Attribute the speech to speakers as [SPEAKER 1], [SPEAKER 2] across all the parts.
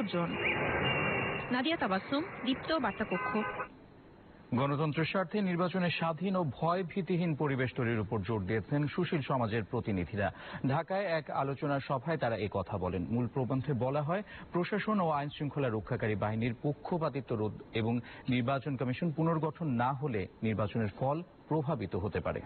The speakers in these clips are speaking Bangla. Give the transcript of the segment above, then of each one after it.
[SPEAKER 1] বিসর্জন। নাদিয়া তাবাসসুম, দীপ্ত বার্তা কক্ষ।
[SPEAKER 2] গণতন্ত্রের স্বার্থে নির্বাচনে স্বাধীন ও ভয় ভীতিহীন পরিবেশ তৈরির উপর জোর দিয়েছেন সুশীল সমাজের প্রতিনিধিরা। ঢাকায় এক আলোচনা সভায় তারা এই কথা বলেন। মূল প্রবন্ধে বলা হয়, প্রশাসন ও আইন শৃঙ্খলা রক্ষাকারী বাহিনীর পক্ষপাতিত্ব রোধ এবং নির্বাচন কমিশন পুনর্গঠন না হলে নির্বাচনের ফল প্রভাবিত হতে পারে।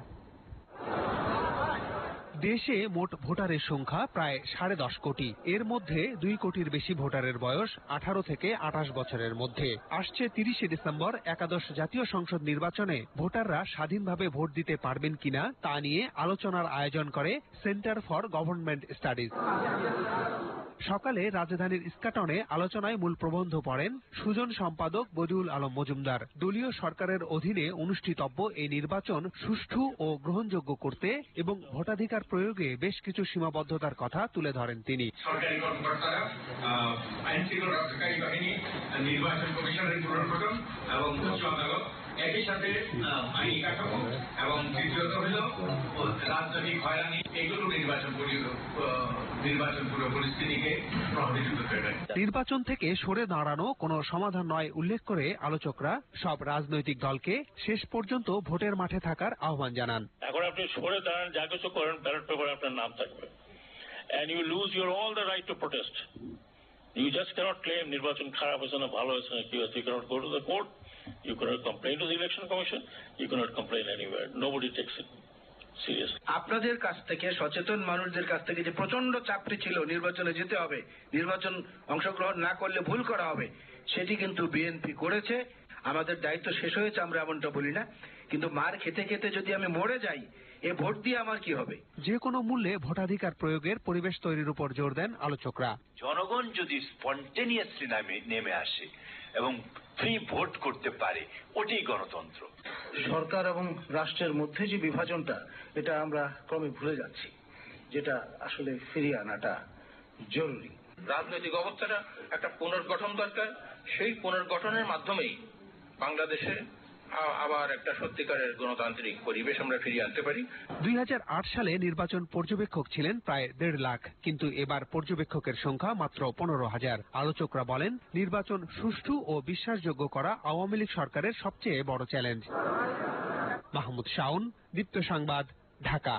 [SPEAKER 3] দেশে মোট ভোটারের সংখ্যা প্রায় 10.5 কোটি। এর মধ্যে 2 কোটির বেশি ভোটারের বয়স 18 থেকে 28 বছরের মধ্যে। আসছে 30শে ডিসেম্বর একাদশ জাতীয় সংসদ নির্বাচনে ভোটাররা স্বাধীনভাবে ভোট দিতে পারবেন কিনা তা নিয়ে আলোচনার আয়োজন করে সেন্টার ফর গভর্নমেন্ট স্টাডিজ। সকালে রাজধানীর ইস্কাটনে আলোচনায় মূল প্রবন্ধ পড়েন সুজন সম্পাদক বদিউল আলম মজুমদার। দলীয় সরকারের অধীনে অনুষ্ঠিতব্য এই নির্বাচন সুষ্ঠু ও গ্রহণযোগ্য করতে এবং ভোটাধিকার প্রয়োগে বেশ কিছু সীমাবদ্ধতার কথা তুলে ধরেন তিনি।
[SPEAKER 4] সরকারি কর্মকর্তারা, আইন শৃঙ্খলা রক্ষাকারী বাহিনী, নির্বাচন কমিশনের পুনর্গঠন এবং উচ্চ আদালত, একই সাথে আইনি কাঠামো এবং তৃতীয়ত হল রাজনৈতিক হয়রানি, এগুলো নির্বাচন পুরো পরিস্থিতিকে প্রভাবিত করবে।
[SPEAKER 3] নির্বাচন থেকে সরে দাঁড়ানো কোনো সমাধান নয় উল্লেখ করে আলোচকরা সব রাজনৈতিক দলকে শেষ পর্যন্ত ভোটের মাঠে থাকার আহ্বান জানান।
[SPEAKER 5] এখন আপনি সরে দাঁড়ান, যা কিছু করেন, ব্যালট পেপারে আপনার নাম থাকবে, and you lose your all the right to protest. You just cannot claim নির্বাচন খারাপ হয়েছে না ভালো হয়েছে না কি হয়েছে. You cannot go to the court, you cannot complain to the election commission, you cannot complain anywhere. Nobody takes it seriously.
[SPEAKER 6] আপনাদের কাছ থেকে, সচেতন মানুষদের কাছ থেকে যে প্রচন্ড চাপটি ছিল নির্বাচনে যেতে হবে, নির্বাচন অংশগ্রহণ না করলে ভুল করা হবে, সেটি কিন্তু বিএনপি করেছে। আমাদের দায়িত্ব শেষ হয়েছে আমরা এমনটা বলি না, কিন্তু মার খেতে খেতে যদি আমি মরে যাই, এ ভোট দিয়ে আমার কি হবে?
[SPEAKER 3] যে কোনো মূল্যে ভোটাধিকার প্রয়োগের পরিবেশ তৈরির উপর জোর দেন আলোচকরা।
[SPEAKER 7] জনগণ যদি স্পন্টেনিয়াসলি নেমে আসে এবং ফ্রি ভোট করতে পারে, ওটাই গণতন্ত্র।
[SPEAKER 6] সরকার এবং রাষ্ট্রের মধ্যে যে বিভাজনটা, এটা আমরা ক্রমে ভুলে যাচ্ছি, যেটা আসলে ফিরিয়ে আনাটা জরুরি। রাজনৈতিক অবস্থাটা একটা পুনর্গঠন দরকার। সেই পুনর্গঠনের মাধ্যমেই বাংলাদেশে আবার একটা সত্যিকারের গণতান্ত্রিক পরিবেশ আমরা ফিরিয়ে আনতে পারি।
[SPEAKER 3] 2008 সালে নির্বাচন পর্যবেক্ষক ছিলেন প্রায় 1.5 লাখ, কিন্তু এবার পর্যবেক্ষকের সংখ্যা মাত্র 15,000। আলোচকরা বলেন, নির্বাচন সুষ্ঠু ও বিশ্বাসযোগ্য করা আওয়ামী লীগ সরকারের সবচেয়ে বড় চ্যালেঞ্জ। মাহমুদ শাওন, দীপ্ত সংবাদ, ঢাকা।